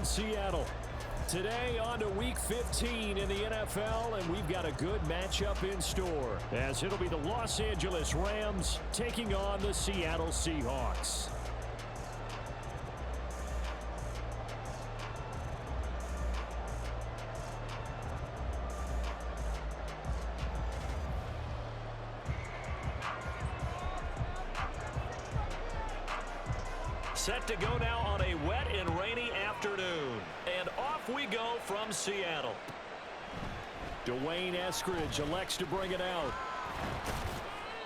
around Seattle. Today on to Week 15 in the NFL, and we've got a good matchup in store, as it'll be the Los Angeles Rams taking on the Seattle Seahawks. Set to go now on a wet and rainy afternoon. And off we go from Seattle. Dwayne Eskridge elects to bring it out.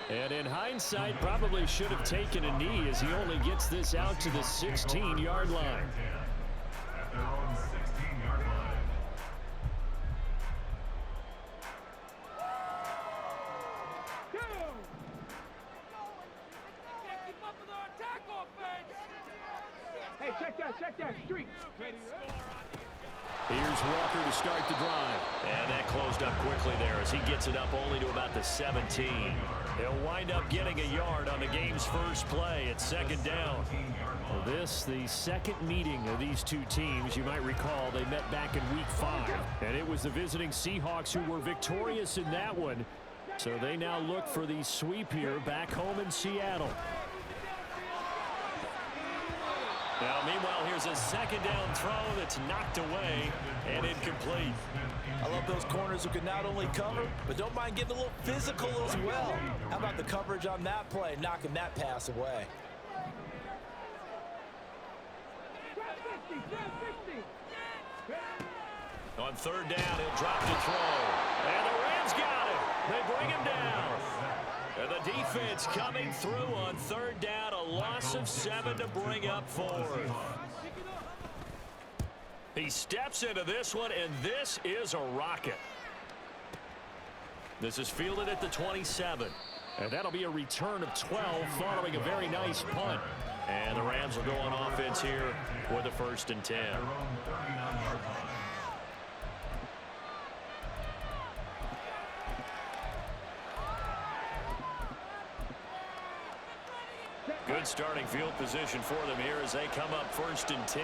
And in hindsight, probably should have taken a knee as he only gets this out to the 16-yard line. At their own 16-yard line. Hey, check that streak. Here's Walker to start the drive. And that closed up quickly there as he gets it up only to about the 17. He'll wind up getting a yard on the game's first play at second down. Well, the second meeting of these two teams. You might recall they met back in Week 5. And it was the visiting Seahawks who were victorious in that one. So they now look for the sweep here back home in Seattle. Now, meanwhile, here's a second down throw that's knocked away and incomplete. I love those corners who can not only cover, but don't mind getting a little physical as well. How about the coverage on that play, knocking that pass away? On third down, he'll drop to throw. And the Rams got it. They bring him down. And the defense coming through on third down. A loss of 7 to bring up 4. He steps into this one, and this is a rocket. This is fielded at the 27. And that'll be a return of 12 following a very nice punt. And the Rams will go on offense here with a 1st and 10. Good starting field position for them here as they come up 1st and 10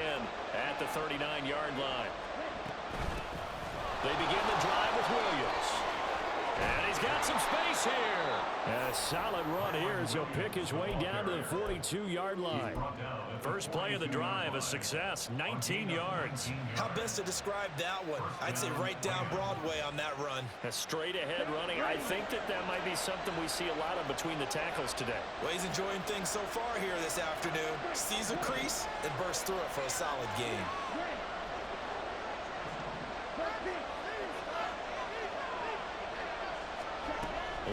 at the 39-yard line. They begin the drive with Williams. And he's got some space here. And a solid run here as he'll pick his way down to the 42-yard line. First play of the drive, a success, 19 yards. How best to describe that one? I'd say right down Broadway on that run. A straight-ahead running. I think that might be something we see a lot of between the tackles today. Well, he's enjoying things so far here this afternoon. Sees a crease and bursts through it for a solid game.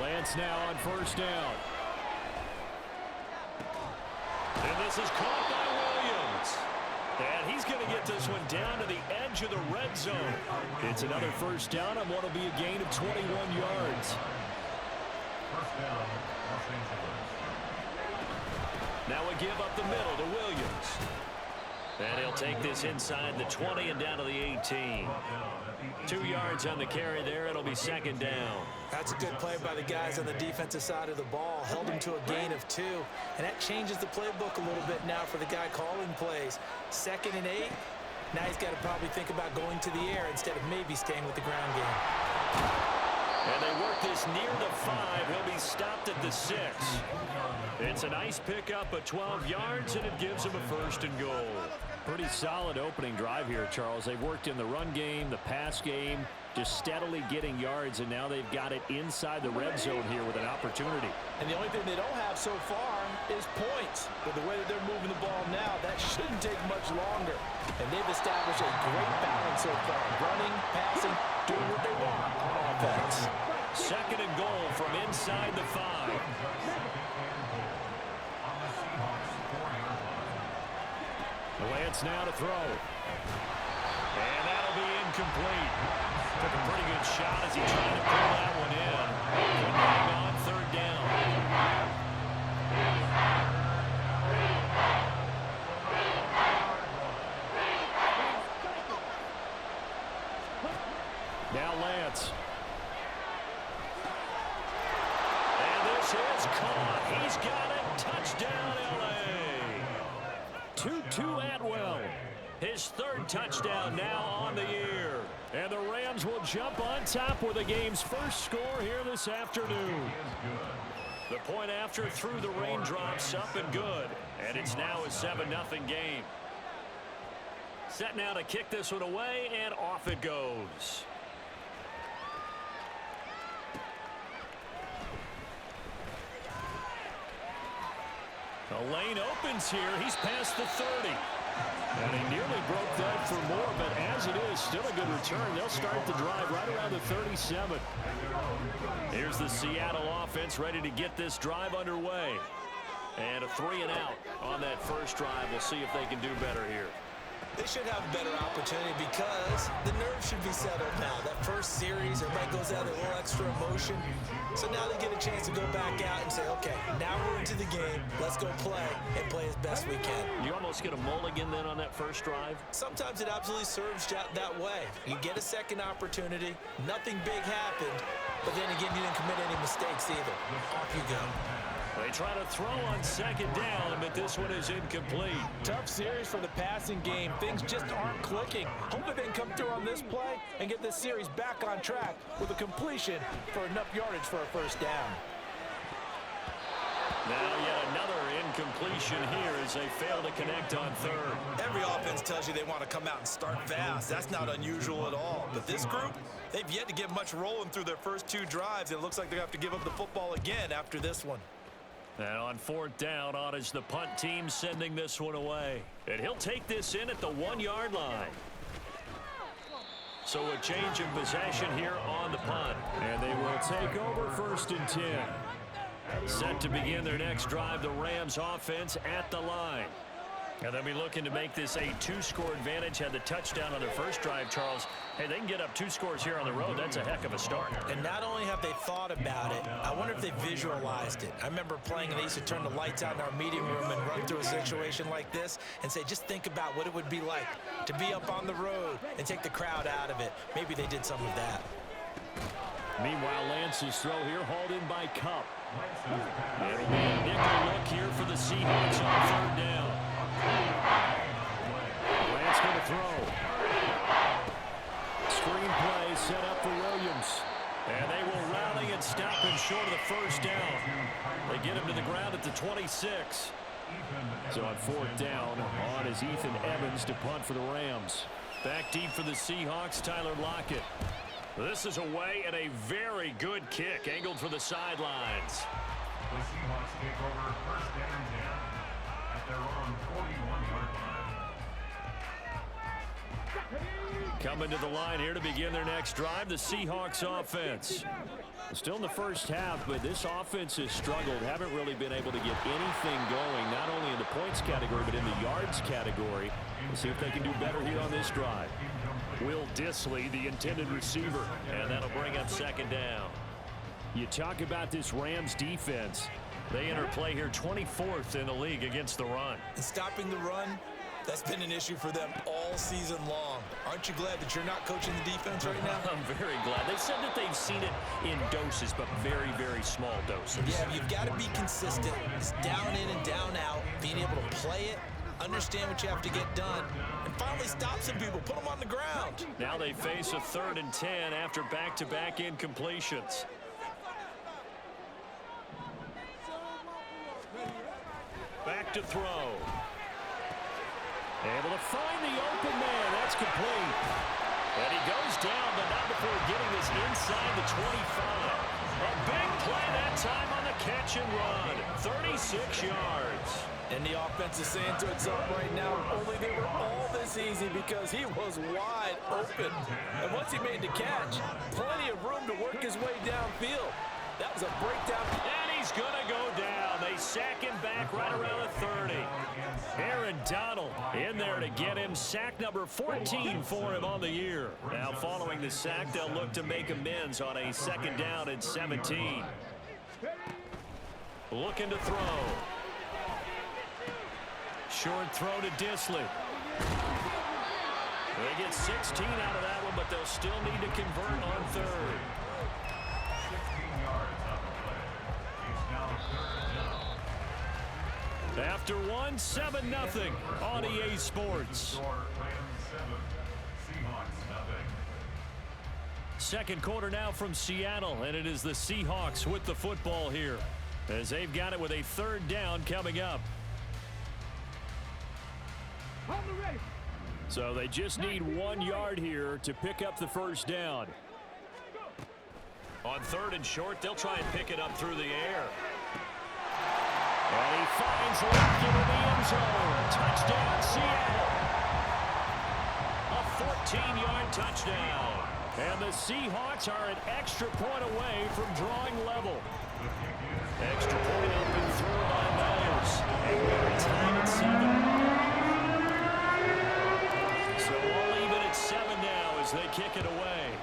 Lance now on 1st down. And this is caught by Williams. And he's going to get this one down to the edge of the red zone. It's another 1st down on what will be a gain of 21 yards. First down, Los Angeles. Now a give up the middle to Williams. And he'll take this inside the 20 and down to the 18. 2 yards on the carry there. It'll be 2nd down. That's a good play by the guys on the defensive side of the ball. Held him to a gain of 2. And that changes the playbook a little bit now for the guy calling plays. 2nd and 8. Now he's got to probably think about going to the air instead of maybe staying with the ground game. And they work this near the 5. He'll be stopped at the 6. It's a nice pickup of 12 yards, and it gives him a 1st and goal. Pretty solid opening drive here, Charles. They've worked in the run game, the pass game, just steadily getting yards, and now they've got it inside the red zone here with an opportunity. And the only thing they don't have so far is points. With the way that they're moving the ball now, that shouldn't take much longer. And they've established a great balance so far. Running, passing, doing what they want on offense. 2nd and goal from inside the 5. Lance now to throw. And that'll be incomplete. Took a pretty good shot as he tried to pull that one in. Couldn't hang on 3rd down. Now Lance. And this is caught. He's got it. Touchdown, L.A. 2-2 Atwell. His third touchdown now on the year. And the Rams will jump on top with the game's first score here this afternoon. The point after through the raindrops, up and good. And it's now a 7-0 game. Set now to kick this one away, and off it goes. The lane opens here. He's past the 30. And he nearly broke that for more, but as it is, still a good return. They'll start the drive right around the 37. Here's the Seattle offense ready to get this drive underway. And a 3 and out on that first drive. We'll see if they can do better here. They should have a better opportunity because the nerves should be settled now. That first series, everybody goes out with a little extra emotion. So now they get a chance to go back out and say, okay, now we're into the game. Let's go play and play as best we can. You almost get a mulligan then on that first drive? Sometimes it absolutely serves that way. You get a second opportunity. Nothing big happened. But then again, you didn't commit any mistakes either. Off you go. They try to throw on second down, but this one is incomplete. Tough series for the passing game. Things just aren't clicking. Hopefully they can come through on this play and get this series back on track with a completion for enough yardage for a first down. Now yet another incompletion here as they fail to connect on third. Every offense tells you they want to come out and start fast. That's not unusual at all. But this group, they've yet to get much rolling through their first 2 drives. It looks like they have to give up the football again after this one. And on fourth down, on is the punt team sending this one away. And he'll take this in at the 1-yard line. So a change of possession here on the punt. And they will take over first and 10. Set to begin their next drive, the Rams offense at the line. And they'll be looking to make this a 2-score advantage. Had the touchdown on their first drive, Charles. Hey, they can get up 2 scores here on the road. That's a heck of a start. And not only have they thought about it, I wonder if they visualized it. I remember playing and they used to turn the lights out in our meeting room and run through a situation like this and say, just think about what it would be like to be up on the road and take the crowd out of it. Maybe they did some of that. Meanwhile, Lance's throw here hauled in by Cup. It'll be a nickel look here for the Seahawks on third down. Lance going to throw. Screen play set up for Williams. And they will rally and stop him short of the first down. They get him to the ground at the 26. So on fourth down, on is Ethan Evans to punt for the Rams. Back deep for the Seahawks, Tyler Lockett. This is away and a very good kick, angled for the sidelines. The Seahawks take over first down and 10 at their own 41-yard line. Coming to the line here to begin their next drive, the Seahawks offense. Still in the first half, but this offense has struggled. Haven't really been able to get anything going, not only in the points category, but in the yards category. We'll see if they can do better here on this drive. Will Dissly, the intended receiver, and that'll bring up second down. You talk about this Rams defense. They enter play here 24th in the league against the run. And stopping the run, that's been an issue for them all season long. Aren't you glad that you're not coaching the defense right now? I'm very glad. They said that they've seen it in doses, but very, very small doses. Yeah, you've got to be consistent. It's down in and down out, being able to play it, understand what you have to get done, and finally stop some people, put them on the ground. Now they face a 3rd and 10 after back-to-back incompletions. Back to throw. Able to find the open man. That's complete. And he goes down, but not before getting this inside the 25. A big play that time on the catch and run. 36 yards. And the offense is saying to itself right now, only they were all this easy because he was wide open. And once he made the catch, plenty of room to work his way downfield. That was a breakdown. And he's going to go down. They sack him back right around the 30. Aaron Donald in there to get him. Sack number 14 for him on the year. Now following the sack, they'll look to make amends on a 2nd down and 17. Looking to throw. Short throw to Dissly. They get 16 out of that one, but they'll still need to convert on 3rd. 16 yards on the play. It's now 3rd down. After one, 7-0 on EA Sports. Score, second quarter now from Seattle, and it is the Seahawks with the football here as they've got it with a third down coming up. So they just need 1 yard here to pick up the first down. On third and short, they'll try and pick it up through the air. And he finds Lockett in the end zone. Touchdown, Seattle. A 14-yard touchdown. And the Seahawks are an extra point away from drawing level. Extra point up and through by Myers. And we're tied at 7. So all even at 7 now as they kick it away.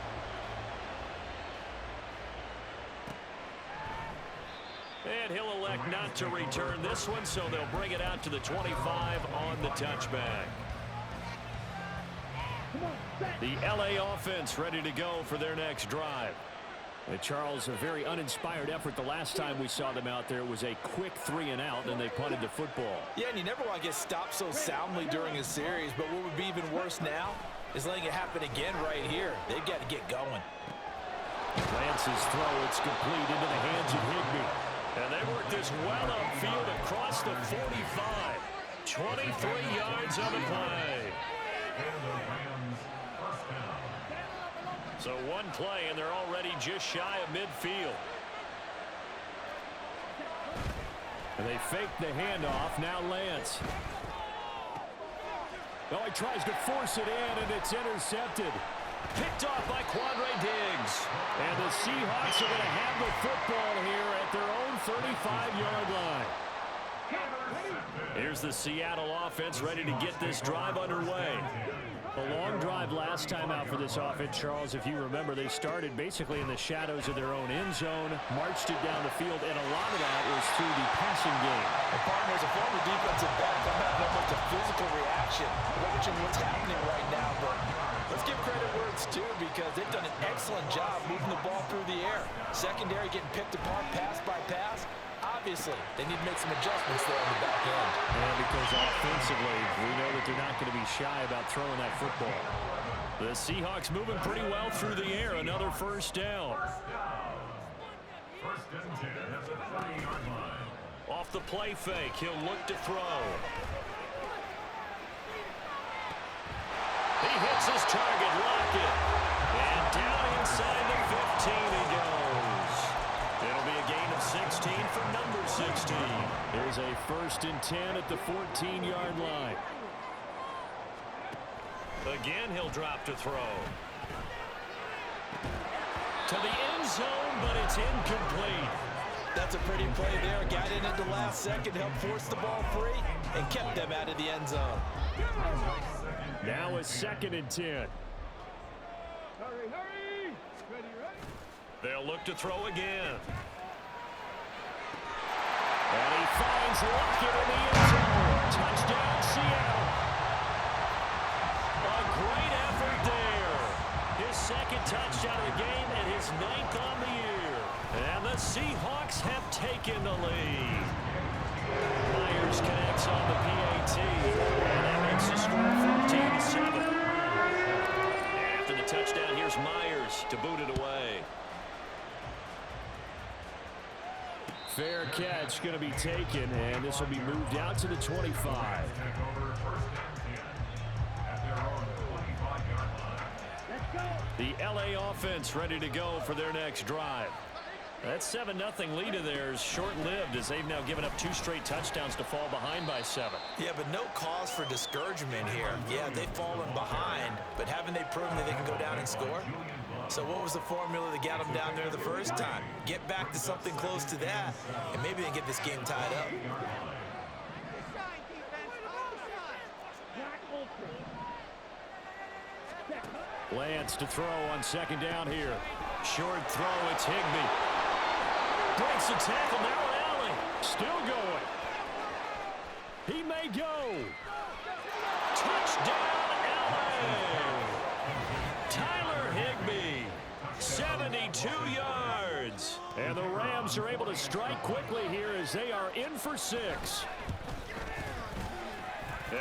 And he'll elect not to return this one, so they'll bring it out to the 25 on the touchback. The LA offense ready to go for their next drive. And Charles, a very uninspired effort the last time we saw them out there. It was a quick 3 and out, and they punted the football. Yeah, and you never want to get stopped so soundly during a series, but what would be even worse now is letting it happen again right here. They've got to get going. Lance's throw, it's complete into the hands of Higbee. And they work this well upfield across the 45. 23 yards on the play. So one play, and they're already just shy of midfield. And they fake the handoff. Now Lance. Oh, he tries to force it in, and it's intercepted. Picked off by Quandre Diggs. And the Seahawks are going to have the football here at their own 35-yard line. Here's the Seattle offense ready to get this drive underway. A long drive last time out for this offense, Charles. If you remember, they started basically in the shadows of their own end zone, marched it down the field, and a lot of that was through the passing game. And partner, as a former defensive back, I'm not that much a physical reaction. Watching what's happening right now, but let's give credit where it's due because they've done an excellent job moving the ball through the air. Secondary getting picked apart pass by pass. Obviously, they need to make some adjustments there on the back end. Yeah, because offensively, we know that they're not going to be shy about throwing that football. The Seahawks moving pretty well through the air. Another first down. First and 10 at the 30-yard line. Off the play fake, he'll look to throw. He hits his target, Lockett. And down inside the 15 he goes. It'll be a gain of 16 for number 16. Here's a first and 10 at the 14-yard line. Again, he'll drop to throw. To the end zone, but it's incomplete. That's a pretty play there. Got in at the last second, helped force the ball free, and kept them out of the end zone. Now a second and 10. Hurry, hurry! Ready, ready? They'll look to throw again. And he finds Lockett in the end zone. Touchdown, Seattle. A great effort there. His second touchdown of the game and his 9th on the year. And the Seahawks have taken the lead. Myers connects on the PAT. And that makes the score 14-7. After the touchdown, here's Myers to boot it away. Fair catch going to be taken, and this will be moved out to the 25. The LA offense ready to go for their next drive. That 7-0 lead of theirs short-lived as they've now given up 2 straight touchdowns to fall behind by 7. Yeah, but no cause for discouragement here. Yeah, they've fallen behind, but haven't they proven that they can go down and score? So what was the formula that got them down there the first time? Get back to something close to that, and maybe they get this game tied up. Lance to throw on second down here. Short throw, it's Higbee. Breaks the tackle, now an alley. Still going. He may go. Touchdown, LA. Tyler Higbee, 72 yards. And the Rams are able to strike quickly here as they are in for 6.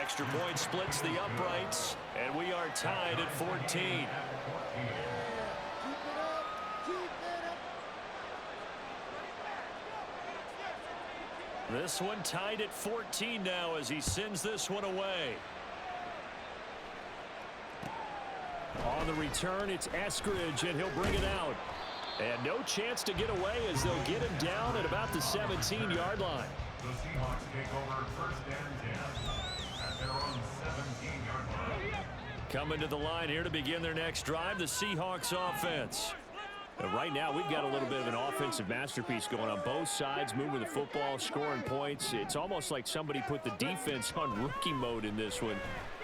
Extra point splits the uprights, and we are tied at 14. This one tied at 14 now as he sends this one away. On the return, it's Eskridge, and he'll bring it out. And no chance to get away as they'll get him down at about the 17-yard line. The Seahawks take over first and 10 at their own 17-yard line. Coming to the line here to begin their next drive, the Seahawks offense. Right now, we've got a little bit of an offensive masterpiece going on both sides, moving the football, scoring points. It's almost like somebody put the defense on rookie mode in this one.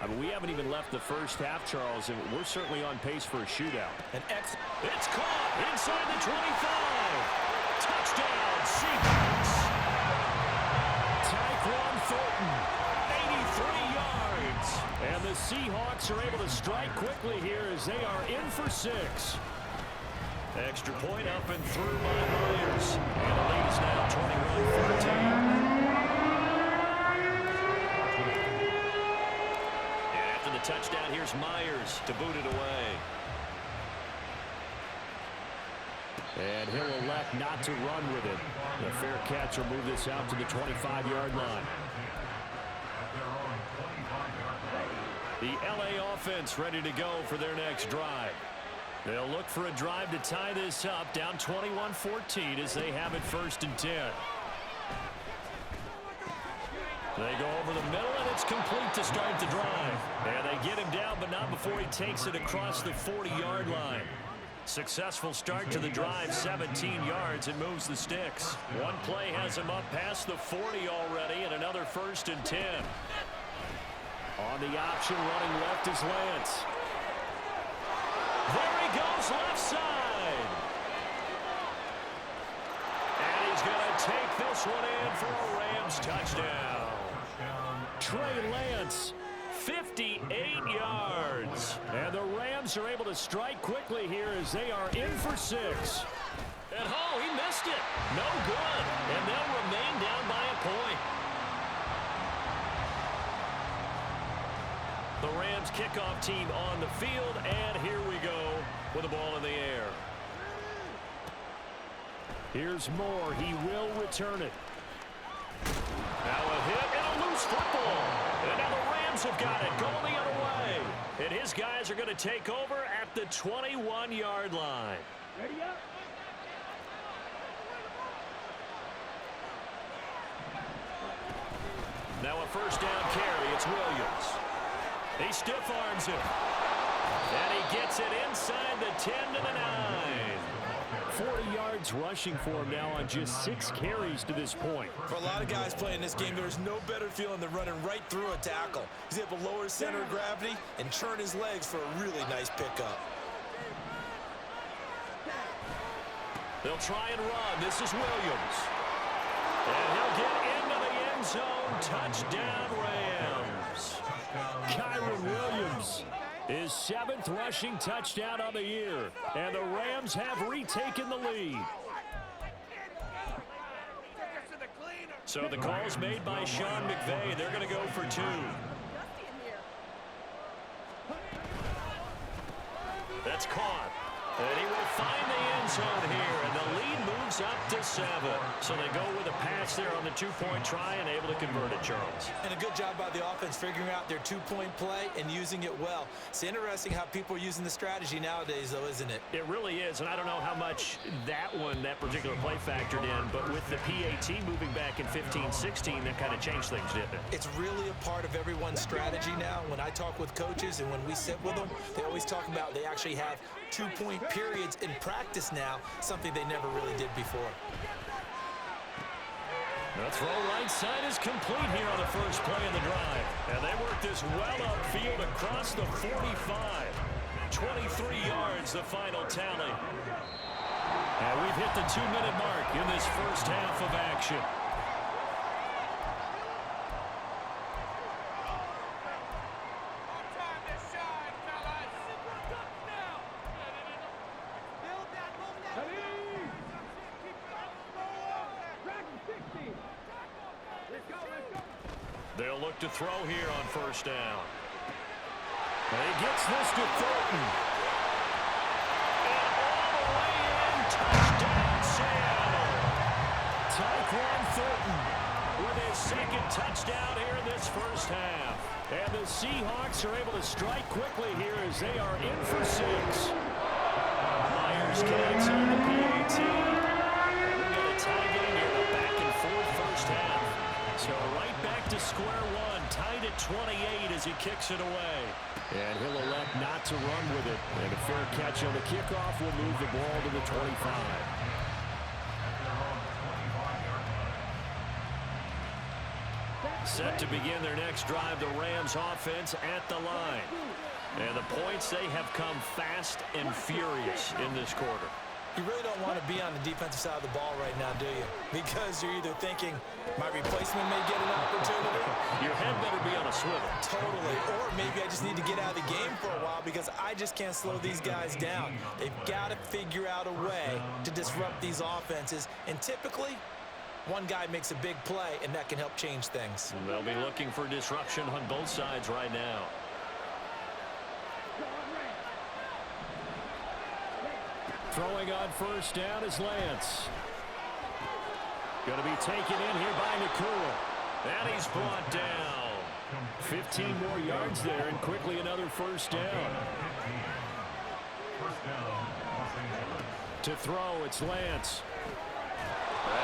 I mean, we haven't even left the first half, Charles, and we're certainly on pace for a shootout. It's caught inside the 25. Touchdown, Seahawks. Tyquan Thornton, 83 yards. And the Seahawks are able to strike quickly here as they are in for 6. Extra point up and through by Myers. And the lead is now 21-14. And after the touchdown, here's Myers to boot it away. And he'll elect not to run with it. The fair catch will move this out to the 25-yard line. The LA offense ready to go for their next drive. They'll look for a drive to tie this up, down 21-14 as they have it first and 10. They go over the middle, and it's complete to start the drive. And they get him down, but not before he takes it across the 40-yard line. Successful start to the drive, 17 yards, and moves the sticks. One play has him up past the 40 already, and another first and 10. On the option, running left is Lance. There he goes, left side. And he's going to take this one in for a Rams touchdown. Trey Lance, 58 yards. And the Rams are able to strike quickly here as they are in for 6. And oh, he missed it. No good. And they'll remain down by a point. The Rams kickoff team on the field, and here we go with the ball in the air. Here's Moore. He will return it. Now a hit and a loose football. And now the Rams have got it going the other way. And his guys are going to take over at the 21-yard line. Ready up. Now a first down carry. It's Williams. He stiff arms it. And he gets it inside the 10 to the 9. 40 yards rushing for him now on just 6 carries to this point. For a lot of guys playing this game, there's no better feeling than running right through a tackle. He's able to lower his center of gravity and churn his legs for a really nice pickup. They'll try and run. This is Williams. And he'll get into the end zone. Touchdown, Rams. Kyron Williams, his 7th rushing touchdown of the year. And the Rams have retaken the lead. So the call's made by Sean McVay. They're going to go for 2. That's caught. And he will find the end zone here, and the lead moves up to 7. So they go with a pass there on the 2-point try and able to convert it, Charles. And a good job by the offense figuring out their 2-point play and using it well. It's interesting how people are using the strategy nowadays, though, isn't it? It really is, and I don't know how much that particular play factored in, but with the PAT moving back in 15-16, that kind of changed things, didn't it? It's really a part of everyone's strategy now. When I talk with coaches and when we sit with them, they always talk about they actually have 2-point periods in practice now, something they never really did before. The throw right side is complete here on the first play of the drive. And they work this well upfield across the 45. 23 yards, the final tally. And we've hit the 2-minute mark in this first half of action. They'll look to throw here on first down. And he gets this to Thornton. And all the way in, touchdown Seattle. Tyquan Thornton touchdown here in this first half. And the Seahawks are able to strike quickly here as they are in for 6. Myers connects on the PAT. And we got a tie game here, a back-and-forth first half. So right back to square one, tied at 28 as he kicks it away. And he'll elect not to run with it. And a fair catch on the kickoff will move the ball to the 25. Set to begin their next drive, the Rams offense at the line. And the points, they have come fast and furious in this quarter. You really don't want to be on the defensive side of the ball right now, do you? Because you're either thinking, my replacement may get an opportunity. Your head better be on a swivel. Totally. Or maybe I just need to get out of the game for a while because I just can't slow these guys down. They've got to figure out a way to disrupt these offenses. And typically, one guy makes a big play, and that can help change things. They'll be looking for disruption on both sides right now. Throwing on first down is Lance. Going to be taken in here by Nakua. And he's brought down. 15 more yards there, and quickly another first down. To throw, it's Lance.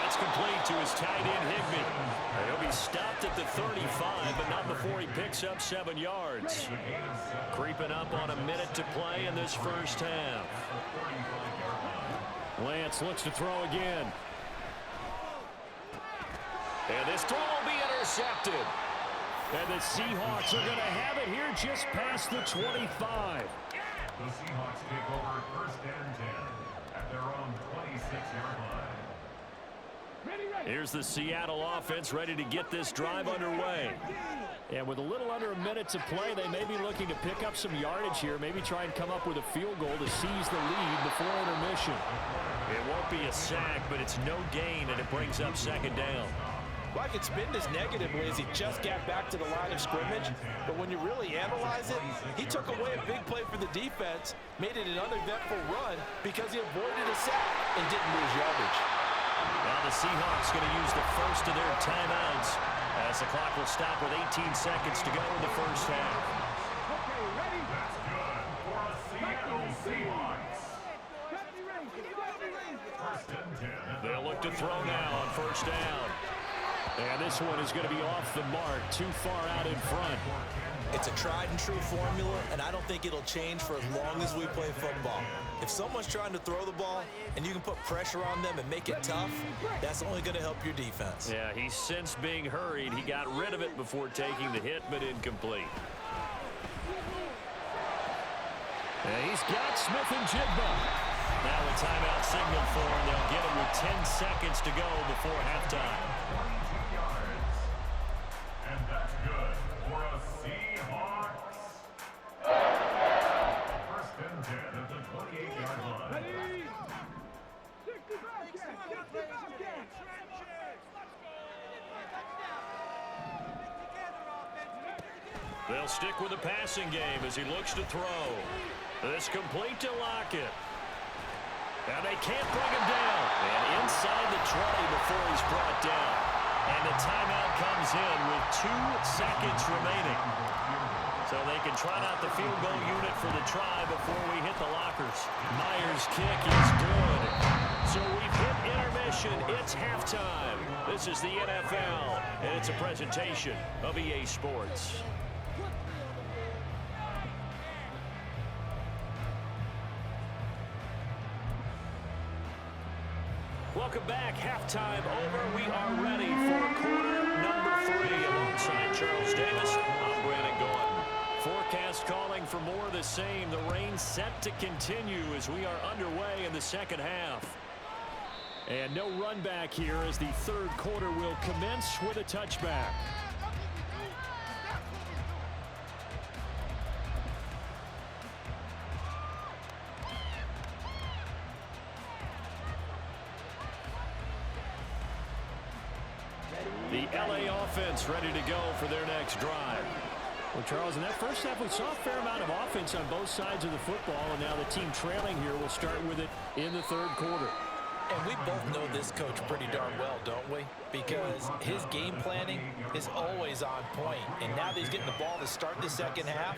That's complete to his tight end, Higbee. He'll be stopped at the 35, but not before he picks up 7 yards. Creeping up on a minute to play in this first half. Lance looks to throw again. And this throw will be intercepted. And the Seahawks are going to have it here just past the 25. The Seahawks take over first and 10 at their own 26-yard line. Here's the Seattle offense ready to get this drive underway. And with a little under a minute to play, they may be looking to pick up some yardage here, maybe try and come up with a field goal to seize the lead before intermission. It won't be a sack, but it's no gain, and it brings up second down. Well, I could spin this negatively as he just got back to the line of scrimmage, but when you really analyze it, he took away a big play for the defense, made it an uneventful run because he avoided a sack and didn't lose yardage. Now the Seahawks going to use the first of their timeouts as the clock will stop with 18 seconds to go in the first half. Okay, ready? That's good for a Seattle Seahawks. First and 10. They'll look to throw now on first down. And this one is going to be off the mark, too far out in front. It's a tried and true formula, and I don't think it'll change for as long as we play football. If someone's trying to throw the ball and you can put pressure on them and make it tough, that's only going to help your defense. Yeah, he's since being hurried. He got rid of it before taking the hit, but incomplete. And he's got Smith and Jigba. Now a timeout signal for him. They'll get him with 10 seconds to go before halftime. 22 yards. And that's good for a Seahawks. First and 10 at the 28-yard line. Ready? 65 catch. They'll stick with the passing game as he looks to throw. This complete to Lockett. Now they can't bring him down. And inside the 20 before he's brought down. And the timeout comes in with 2 seconds remaining. So they can trot out the field goal unit for the try before we hit the lockers. Myers' kick is good. So we've hit intermission. It's halftime. This is the NFL, and it's a presentation of EA Sports. Welcome back. Halftime over. We are ready for quarter number 3. Alongside Charles Davis, I'm Brandon Gordon. Forecast calling for more of the same. The rain set to continue as we are underway in the second half. And no run back here as the third quarter will commence with a touchback. The LA offense ready to go for their next drive. Well, Charles, in that first half, we saw a fair amount of offense on both sides of the football, and now the team trailing here will start with it in the third quarter. And we both know this coach pretty darn well, don't we? Because his game planning is always on point. And now that he's getting the ball to start the second half,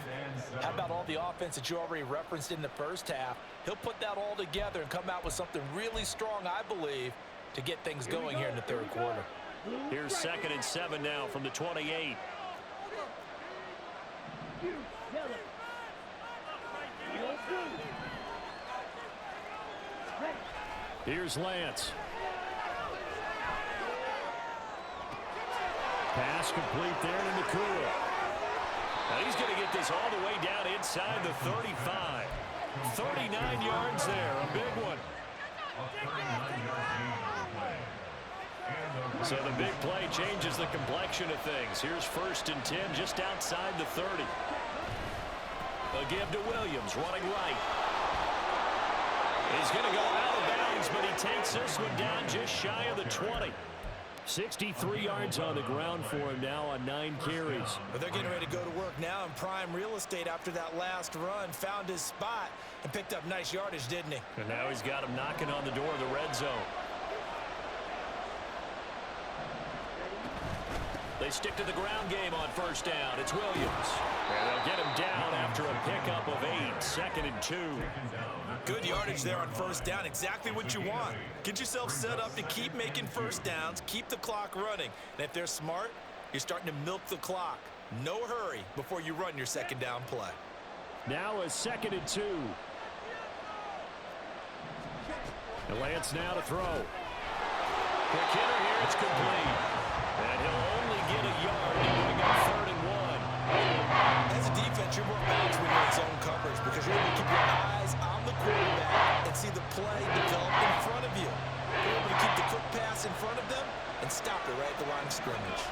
how about all the offense that you already referenced in the first half? He'll put that all together and come out with something really strong, I believe, to get things going here in the third quarter. Here's 2nd and 7 now from the 28. Here's Lance. Pass complete there to Nakua. Now he's going to get this all the way down inside the 35. 39 yards there, a big one. So the big play changes the complexion of things. Here's 1st and 10 just outside the 30. A give to Williams, running right. He's going to go out of bounds, but he takes this one down just shy of the 20. 63 yards on the ground for him now on 9 carries. But they're getting ready to go to work now in prime real estate after that last run. Found his spot and picked up nice yardage, didn't he? And now he's got him knocking on the door of the red zone. They stick to the ground game on 1st down. It's Williams. And they'll get him down after a pickup of 8. 2nd and 2. Good yardage there on 1st down. Exactly what you want. Get yourself set up to keep making 1st downs, keep the clock running. And if they're smart, you're starting to milk the clock. No hurry before you run your 2nd down play. Now a 2nd and 2. And Lance now to throw. Quick hitter here. It's complete. And he'll only get a yard to bring up 3rd and 1. As a defense, you're more balanced when you're in zone coverage because you're able to keep your eyes on the quarterback and see the play develop in front of you. You're able to keep the quick pass in front of them and stop it right at the line of scrimmage.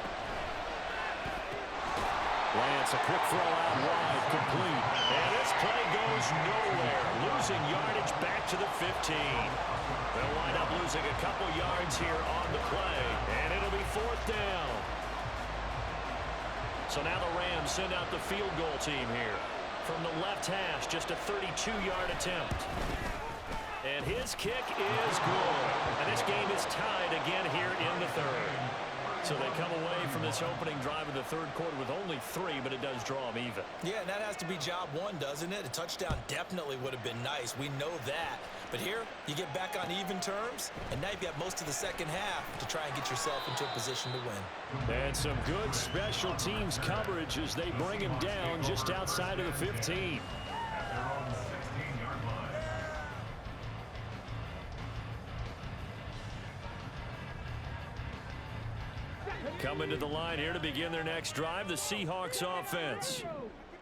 Lance, a quick throw out wide, complete. And this play goes nowhere. Losing yardage back to the 15. They'll wind up losing a couple yards here on the play. And it'll be 4th down. So now the Rams send out the field goal team here. From the left hash, just a 32-yard attempt. And his kick is good. And this game is tied again here in the 3rd. So they come away from this opening drive of the 3rd quarter with only 3, but it does draw them even. Yeah, and that has to be job 1, doesn't it? A touchdown definitely would have been nice. We know that. But here, you get back on even terms, and now you've got most of the 2nd half to try and get yourself into a position to win. And some good special teams coverage as they bring him down just outside of the 15. Coming to the line here to begin their next drive, the Seahawks offense.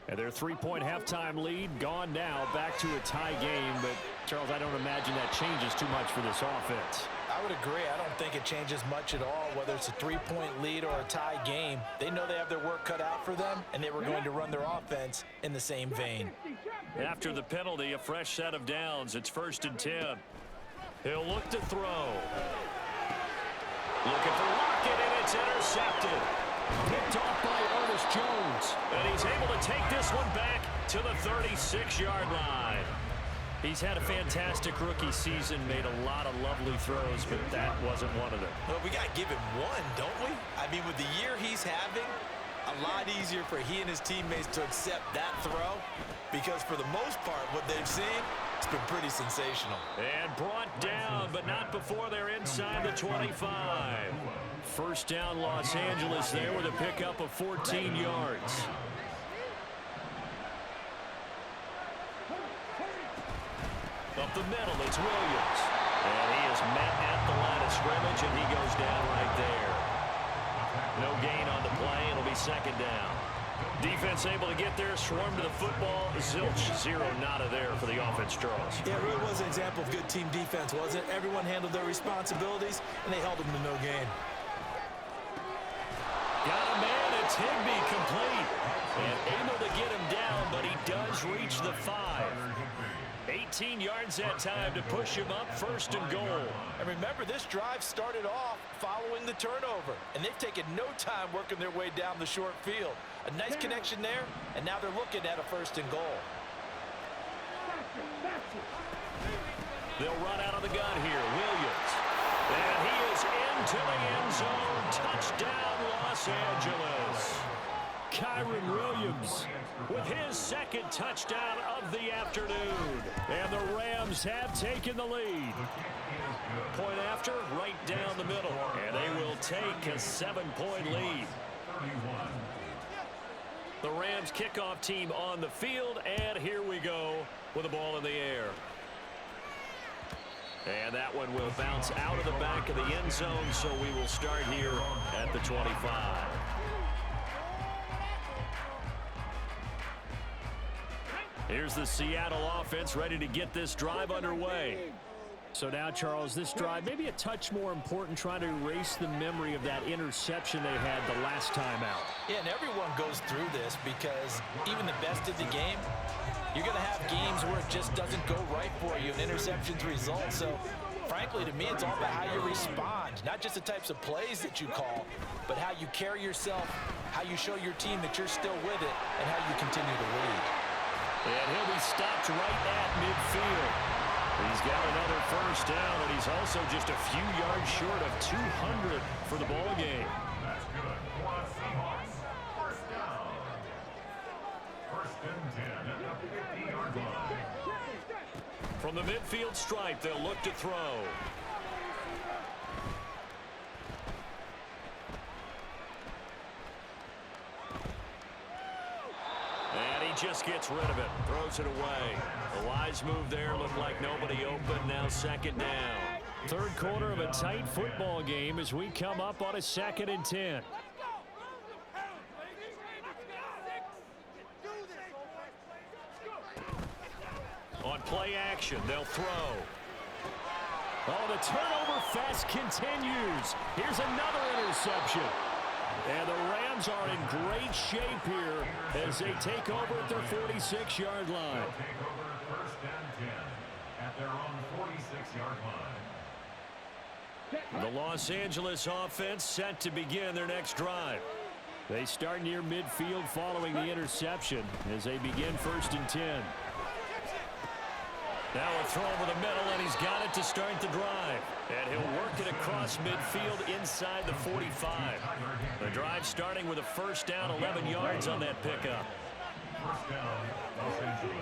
And their 3-point halftime lead gone now, back to a tie game. But, Charles, I don't imagine that changes too much for this offense. I would agree. I don't think it changes much at all, whether it's a 3-point lead or a tie game. They know they have their work cut out for them, and they were going to run their offense in the same vein. After the penalty, a fresh set of downs. It's 1st and 10. He'll look to throw. Looking for Lockett, and it's intercepted. Picked off by Ernest Jones. And he's able to take this one back to the 36-yard line. He's had a fantastic rookie season, made a lot of lovely throws, but that wasn't one of them. Well, we got to give him one, don't we? I mean, with the year he's having, a lot easier for he and his teammates to accept that throw because for the most part, what they've seen, it's been pretty sensational. And brought down, but not before they're inside the 25. 1st down, Los Angeles there with a pickup of 14 yards. Up the middle, it's Williams. And he is met at the line of scrimmage, and he goes down right there. No gain on the play. It'll be 2nd down. Defense able to get there, swarm to the football. Zilch, 0 nada there for the offense, Charles. Yeah, it really was an example of good team defense, wasn't it? Everyone handled their responsibilities, and they held them to no gain. Got a man, it's Higbee, complete. And able to get him down, but he does reach the 5. 18 yards that time to push him up, 1st and goal. And remember, this drive started off following the turnover, and they've taken no time working their way down the short field. A nice connection there, and now they're looking at a 1st and goal. They'll run out of the gun here. Williams. And he is into the end zone. Touchdown, Los Angeles. Kyron Williams with his second touchdown of the afternoon. And the Rams have taken the lead. Point after, right down the middle. And they will take a 7-point lead. The Rams kickoff team on the field, and here we go with the ball in the air. And that one will bounce out of the back of the end zone, so we will start here at the 25. Here's the Seattle offense ready to get this drive underway. So now, Charles, this drive maybe a touch more important, trying to erase the memory of that interception they had the last time out. Yeah, and everyone goes through this because even the best of the game, you're going to have games where it just doesn't go right for you, and interceptions result. So, frankly, to me, it's all about how you respond, not just the types of plays that you call, but how you carry yourself, how you show your team that you're still with it, and how you continue to lead. And he'll be stopped right at midfield. He's got another first down, and he's also just a few yards short of 200 for the ball game. That's good for the Seahawks. First down. First and 10 at the 50-yard line. From the midfield stripe, they'll look to throw. And he just gets rid of it, throws it away. The wise move there, looked like nobody open, now second down. Third quarter of a tight football game as we come up on a 2nd and 10. On play action, they'll throw. Oh, the turnover fest continues. Here's another interception. And the Rams are in great shape here as they take over at their 46-yard line. They'll take over first and 10 at their own 46-yard line. The Los Angeles offense set to begin their next drive. They start near midfield following the interception as they begin 1st and 10. Now a throw over the middle, and he's got it to start the drive. And he'll work it across midfield inside the 45. The drive starting with a first down, 11 yards on that pickup. First down, Los Angeles.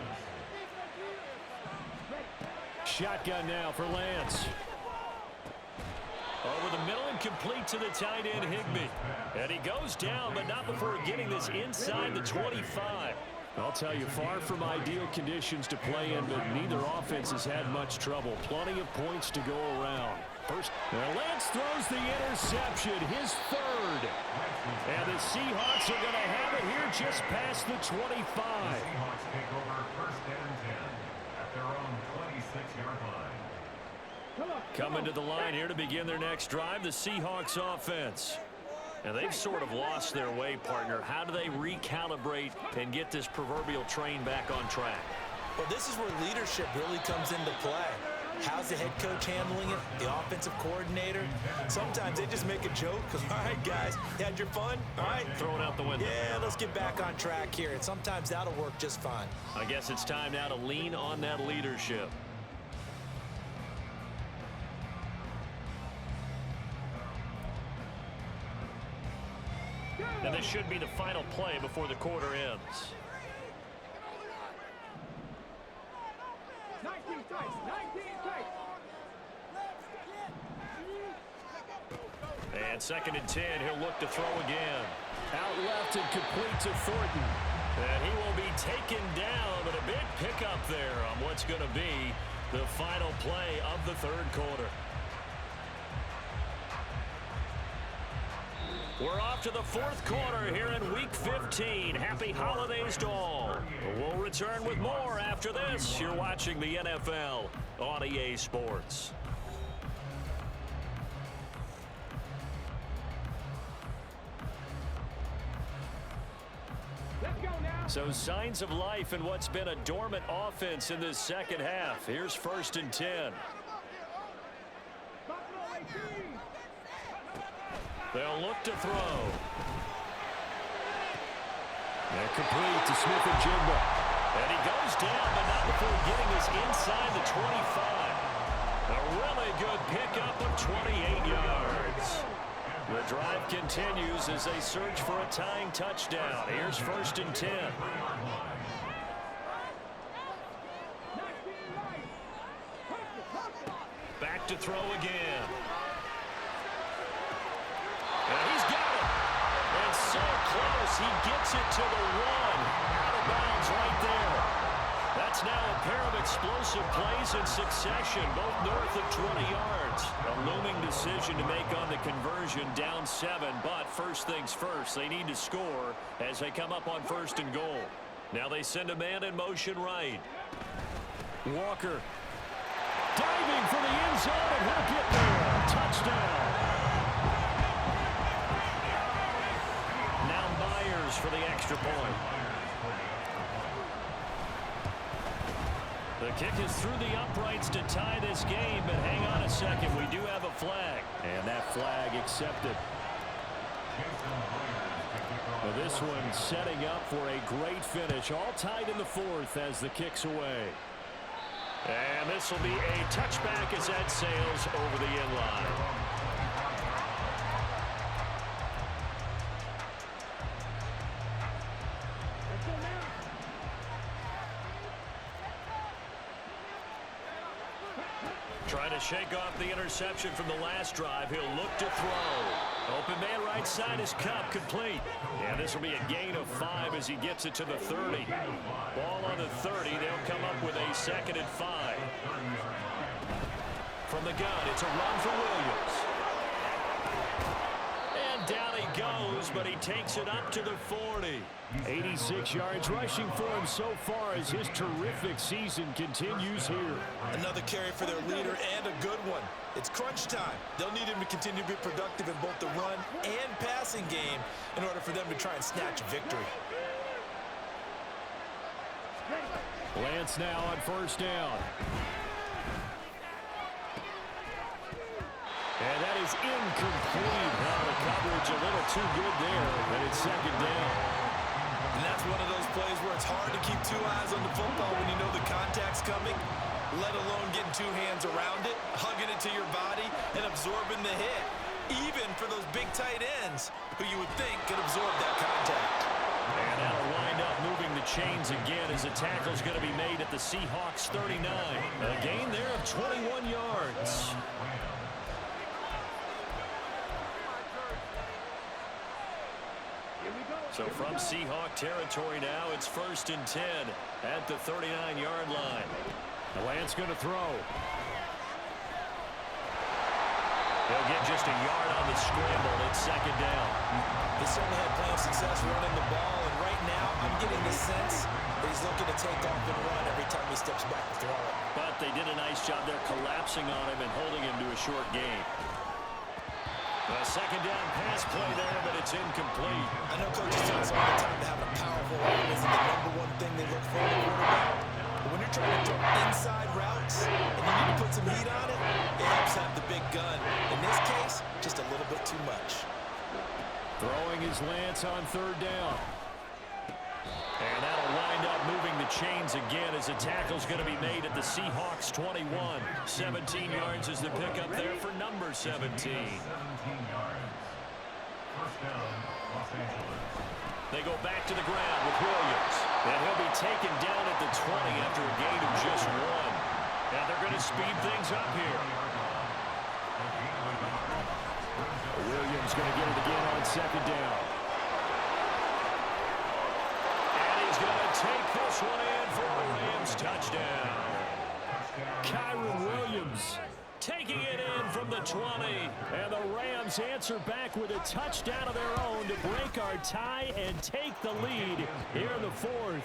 Shotgun now for Lance. Over the middle and complete to the tight end, Higbee. And he goes down, but not before getting this inside the 25. I'll tell you, far from ideal conditions to play in, but neither offense has had much trouble. Plenty of points to go around. First, Lance throws the interception, his third. And the Seahawks are going to have it here just past the 25. The Seahawks take over first and 10 at their own 26-yard line. Coming to the line here to begin their next drive, the Seahawks offense. And they've sort of lost their way, partner. How do they recalibrate and get this proverbial train back on track? Well, this is where leadership really comes into play. How's the head coach handling it? The offensive coordinator? Sometimes they just make a joke because, all right, guys, you had your fun? All right. Throw it out the window. Yeah, let's get back on track here. And sometimes that'll work just fine. I guess it's time now to lean on that leadership. And this should be the final play before the quarter ends. 19 tights, 19 tights. And 2nd and 10, he'll look to throw again. Out left and complete to Thornton. And he will be taken down, but a big pickup there on what's going to be the final play of the third quarter. We're off to the 4th quarter here in Week 15. Happy holidays to all. We'll return with more after this. You're watching the NFL on EA Sports. Let's go now. So signs of life in what's been a dormant offense in this second half. Here's 1st and 10. They'll look to throw. And complete to Smith-Njigba. And he goes down, but not before getting this inside the 25. A really good pickup of 28 yards. The drive continues as they search for a tying touchdown. Here's 1st and 10. Back to throw again. And he's got it. And so close. He gets it to the 1. Out of bounds right there. That's now a pair of explosive plays in succession, both north of 20 yards. A looming decision to make on the conversion, down 7. But first things first, they need to score as they come up on 1st and goal. Now they send a man in motion right. Walker diving for the end zone, and he'll get there. Touchdown. Now Myers for the extra point. The kick is through the uprights to tie this game, but hang on a second. We do have a flag. And that flag accepted. Well, this one setting up for a great finish. All tied in the 4th as the kick's away. And this will be a touchback as that sails over the end line. Trying to shake off the interception from the last drive. He'll look to throw. Open man right side is Cup, complete. And this will be a gain of 5 as he gets it to the 30. Ball on the 30. They'll come up with a 2nd and 5. From the gun, it's a run for Williams. And down he goes, but he takes it up to the 40. 86 yards rushing for him so far as his terrific season continues here. Another carry for their leader and a good one. It's crunch time. They'll need him to continue to be productive in both the run and passing game in order for them to try and snatch a victory. Lance now on 1st down. And that is incomplete. Now the coverage a little too good there, and it's 2nd down. And that's one of those plays where it's hard to keep 2 eyes on the football when you know the contact's coming, let alone getting 2 hands around it, hugging it to your body, and absorbing the hit. Even for those big tight ends who you would think could absorb that contact. And that'll wind up moving the chains again as the tackle's going to be made at the Seahawks 39. A gain there of 21 yards. So from Seahawk territory now, it's 1st and 10 at the 39-yard line. Lance going to throw. He'll get just a yard on the scramble. It's 2nd down. He certainly had plenty of success running the ball, and right now I'm getting the sense that he's looking to take off and run every time he steps back to throw it. But they did a nice job there collapsing on him and holding him to a short gain. A 2nd down pass play there, but it's incomplete. I know coaches tell us all the time to have a powerful arm isn't the #1 thing they look for in a quarterback. But when you're trying to throw inside routes and you need to put some heat on it, it helps have the big gun. In this case, just a little bit too much. Throwing is Lance on 3rd down. And that'll wind up moving the chains again as the tackle's going to be made at the Seahawks 21. 17 yards is the pickup there for number 17. 17 yards. 1st down, Los Angeles. They go back to the ground with Williams. And he'll be taken down at the 20 after a gain of just 1. And they're going to speed things up here. Williams going to get it again on 2nd down. Going to take this one in for a Rams touchdown. Kyron Williams taking it in from the 20. And the Rams answer back with a touchdown of their own to break our tie and take the lead here in the 4th.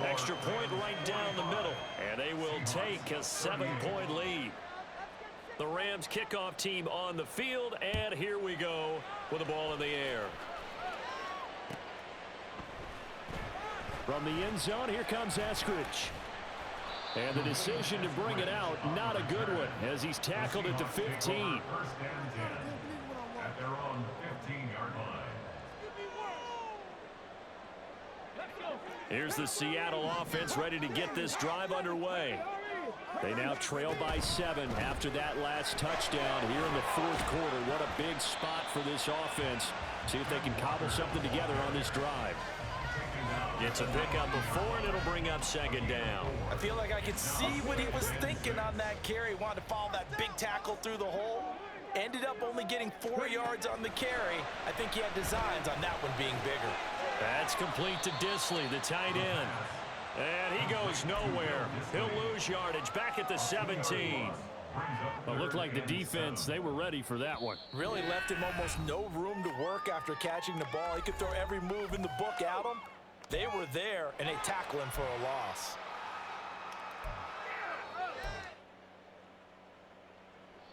Extra point right down the middle. And they will take a 7-point lead. The Rams kickoff team on the field. And here we go with the ball in the air. From the end zone, here comes Eskridge. And the decision to bring it out, not a good one, as he's tackled at the 15. 1st and 10 at their own 15-yard line. Here's the Seattle offense ready to get this drive underway. They now trail by 7 after that last touchdown here in the fourth quarter. What a big spot for this offense. See if they can cobble something together on this drive. It's a pickup of 4, and it'll bring up second down. I feel like I could see what he was thinking on that carry. Wanted to follow that big tackle through the hole. Ended up only getting 4 yards on the carry. I think he had designs on that one being bigger. That's complete to Disley, the tight end. And he goes nowhere. He'll lose yardage back at the 17. It looked like the defense, they were ready for that one. Really left him almost no room to work after catching the ball. He could throw every move in the book at him. They were there, and they tackle him for a loss.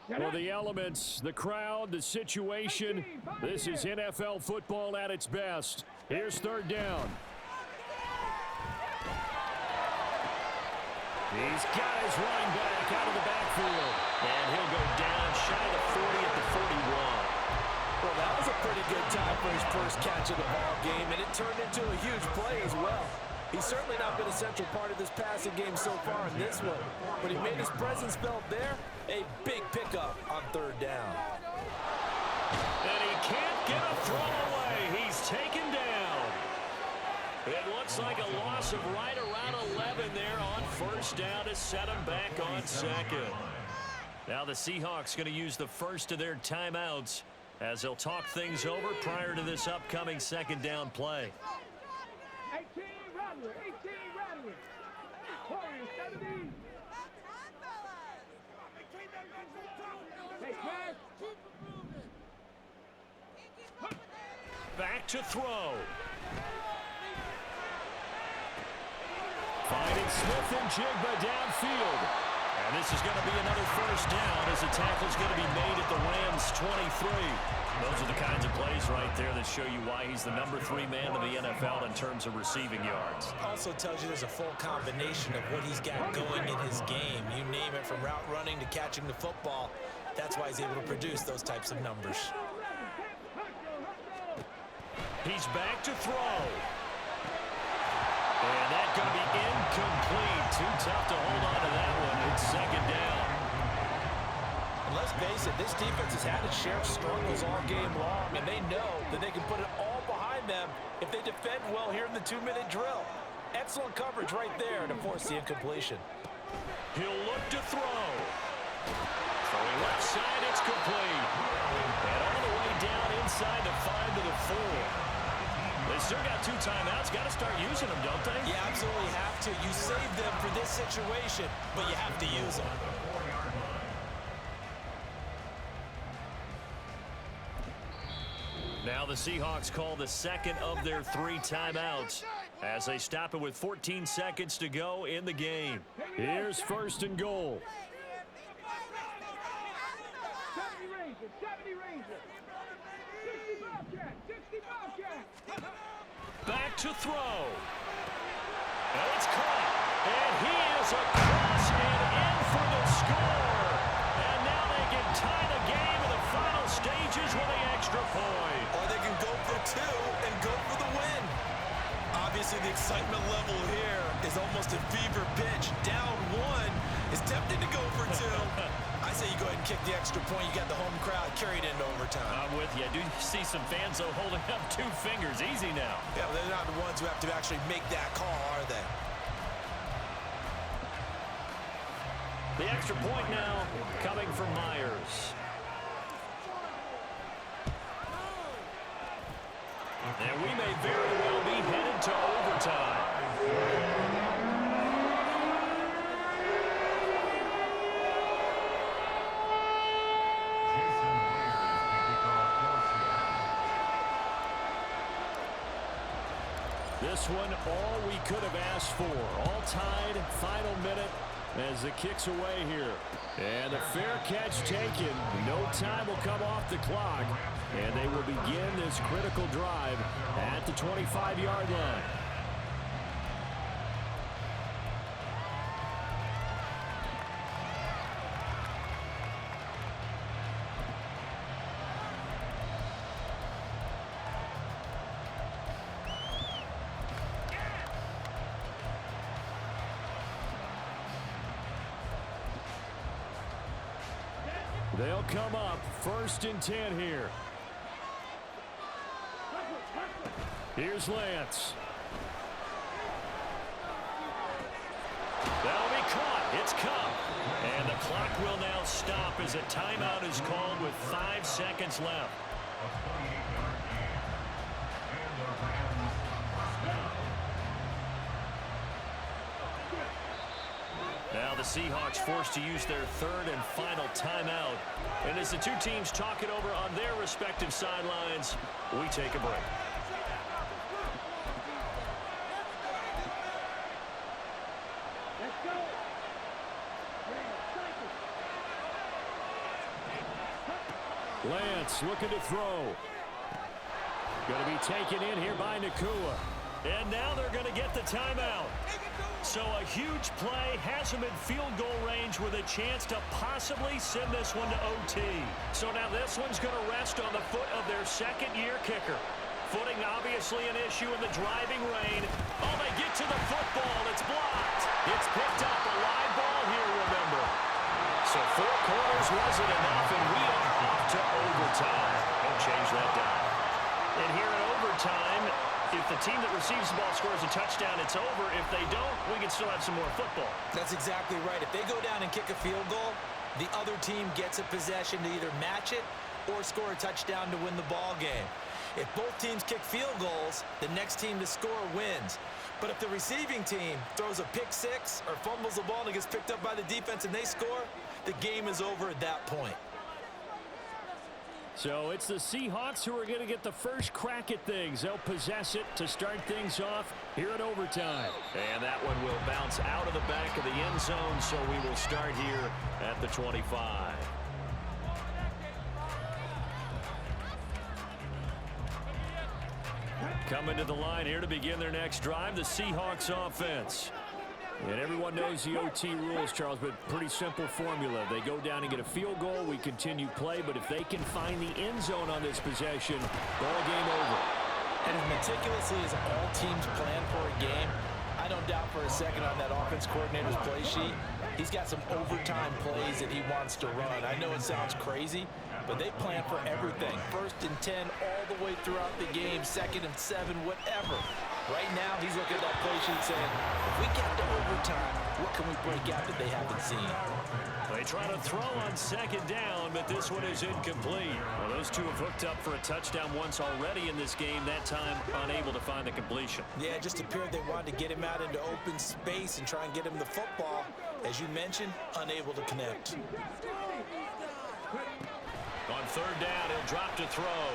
Well, the elements, the crowd, the situation, this is NFL football at its best. Here's third down. He's got his running back out of the backfield. And he'll go down shy of the 40 at the 41. Well, that was a pretty good time for his first catch of the ball game, and it turned into a huge play as well. He's certainly not been a central part of this passing game so far in this one, but he made his presence felt there. A big pickup on third down. And he can't get a throw away. He's taken down. It looks like a loss of right around 11 there on first down to set him back on second. Now the Seahawks going to use the first of their timeouts as they'll talk things over prior to this upcoming second down play. 18 Radley, 18 Radley. Warriors 17. Hey, Smash. Back to throw. Finding Smith and Jigba downfield. And this is going to be another first down as the tackle's going to be made at the Rams' 23. Those are the kinds of plays right there that show you why he's the number 3 man in the NFL in terms of receiving yards. Also tells you there's a full combination of what he's got going in his game. You name it, from route running to catching the football. That's why he's able to produce those types of numbers. He's back to throw. And that's going to be incomplete. Too tough to hold on to that one. It's second down. And let's face it, this defense has had its share of struggles all game long, and they know that they can put it all behind them if they defend well here in the 2-minute drill. Excellent coverage right there to force the incompletion. He'll look to throw. Throwing left side, it's complete. And all the way down inside the 5 to the 4. They still got 2 timeouts. Got to start using them, don't they? You absolutely have to. You save them for this situation, but you have to use them. Now the Seahawks call the second of their 3 timeouts as they stop it with 14 seconds to go in the game. Here's first and goal. 70 Rangers, 70 Rangers. 60 Bobcats, 60 Bobcats. Back to throw. And it's caught. And he is across and in for the score. And now they can tie the game in the final stages with the extra point. Or they can go for 2 and go for the win. Obviously, the excitement level here is almost a fever pitch. Down 1 is tempted to go for 2. I say you go ahead and kick the extra point. You got the home crowd carried into overtime. I'm with you. I do see some fans, though, holding up 2 fingers. Easy now. Yeah, they're not the ones who have to actually make that call, are they? The extra point now coming from Myers. And we may very well be headed to overtime. This one, all we could have asked for. All tied, final minute as the kick's away here. And a fair catch taken. No time will come off the clock. And they will begin this critical drive at the 25-yard line. They'll come up 1st and 10 here. Here's Lance. That'll be caught. It's Cup. And the clock will now stop as a timeout is called with 5 seconds left. Now the Seahawks forced to use their 3rd and final timeout. And as the two teams talk it over on their respective sidelines, we take a break. Lance looking to throw. Going to be taken in here by Nakua. And now they're going to get the timeout. So a huge play has them in field goal range with a chance to possibly send this one to OT. So now this one's going to rest on the foot of their 2nd-year kicker. Footing obviously an issue in the driving rain. Oh, they get to the football. It's blocked. It's picked up. A live ball here, remember. So 4 quarters wasn't enough, and we are off to overtime. Don't change that down. And here in overtime, if the team that receives the ball scores a touchdown, it's over. If they don't, we can still have some more football. That's exactly right. If they go down and kick a field goal, the other team gets a possession to either match it or score a touchdown to win the ball game. If both teams kick field goals, the next team to score wins. But if the receiving team throws a pick 6 or fumbles the ball and it gets picked up by the defense and they score, the game is over at that point. So it's the Seahawks who are going to get the first crack at things. They'll possess it to start things off here at overtime. And that one will bounce out of the back of the end zone, so we will start here at the 25. Coming to the line here to begin their next drive, the Seahawks offense. And everyone knows the OT rules, Charles, but pretty simple formula. They go down and get a field goal, we continue play, but if they can find the end zone on this possession, ball game over. And as meticulously as all teams plan for a game, I don't doubt for a second on that offense coordinator's play sheet, he's got some overtime plays that he wants to run. I know it sounds crazy, but they plan for everything. 1st and 10 all the way throughout the game, 2nd and 7, whatever. Right now, he's looking at that play sheet saying, if we get to overtime, what can we break out that they haven't seen? They try to throw on 2nd down, but this one is incomplete. Well, those two have hooked up for a touchdown once already in this game, that time unable to find the completion. Yeah, it just appeared they wanted to get him out into open space and try and get him the football. As you mentioned, unable to connect. On 3rd down, he'll drop to throw.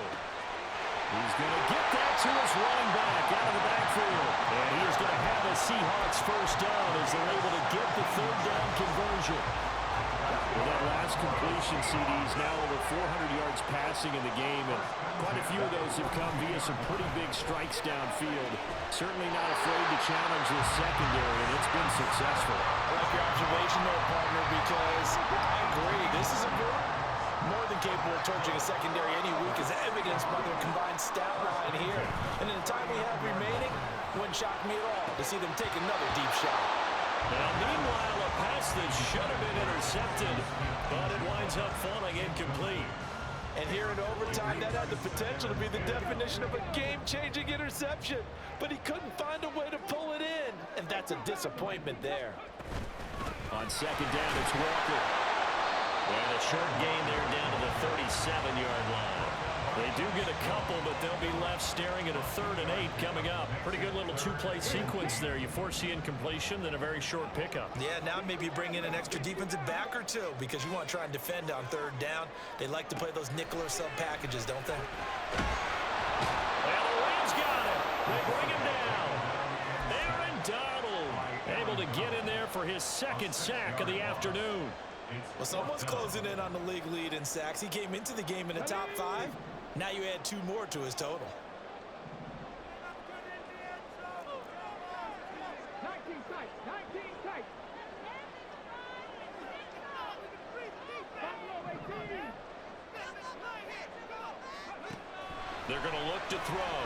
He's going to get that to his running back out of the backfield. And he is going to have a Seahawks first down as they're able to get the 3rd down conversion. Well, that last completion, CD, is now over 400 yards passing in the game, and quite a few of those have come via some pretty big strikes downfield. Certainly not afraid to challenge this secondary, and it's been successful. I like your observation there, partner, because I agree. This is a group more than capable of torching a secondary any week, as evidenced by their combined stat line here. And in the time we have remaining, wouldn't shock me at all to see them take another deep shot. Now, meanwhile, a pass that should have been intercepted, but it winds up falling incomplete. And here in overtime, that had the potential to be the definition of a game-changing interception. But he couldn't find a way to pull it in, and that's a disappointment there. On 2nd down, it's Walker. And a short gain there down to the 37-yard line. They do get a couple, but they'll be left staring at a 3rd and 8 coming up. Pretty good little 2-play sequence there. You force the incompletion, then a very short pickup. Yeah, now maybe bring in an extra defensive back or two, because you want to try and defend on 3rd down. They like to play those nickel or sub packages, don't they? Well, the Rams got it. They bring him down. Aaron Donald able to get in there for his 2nd sack of the afternoon. Well, someone's closing in on the league lead in sacks. He came into the game in the top 5. Now you add 2 more to his total. 19 tight, 19 tight. They're going to look to throw.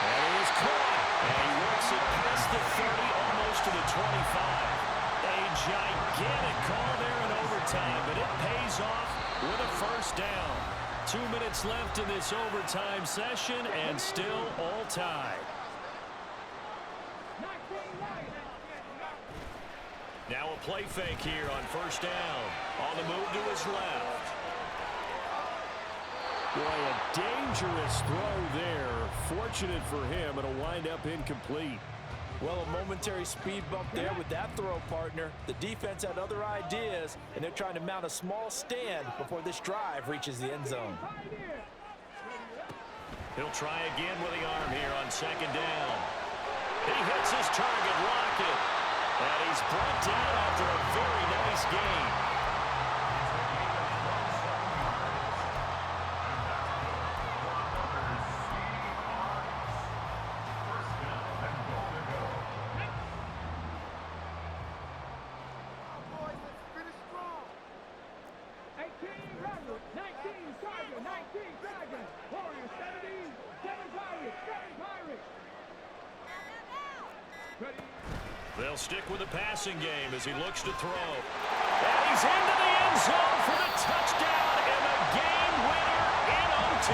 And it is caught. And he works it past the 30, almost to the 25. A gigantic call there in overtime, but it pays off with a first down. 2 minutes left in this overtime session, and still all tied. Now a play fake here on first down. On the move to his left. Boy, a dangerous throw there. Fortunate for him, it'll wind up incomplete. Well, a momentary speed bump there with that throw, partner. The defense had other ideas, and they're trying to mount a small stand before this drive reaches the end zone. He'll try again with the arm here on second down. He hits his target, Lockett. And he's brought down after a very nice game. They'll stick with the passing game as he looks to throw. And he's into the end zone for the touchdown and the game winner in OT.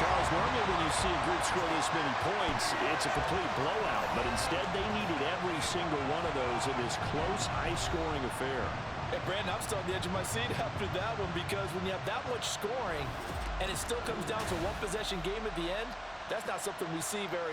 Charles, normally when you see a group score this many points, it's a complete blowout. But instead, they needed every single one of those in this close, high-scoring affair. Hey, Brandon, I'm still on the edge of my seat after that one because when you have that much scoring and it still comes down to one possession game at the end, that's not something we see very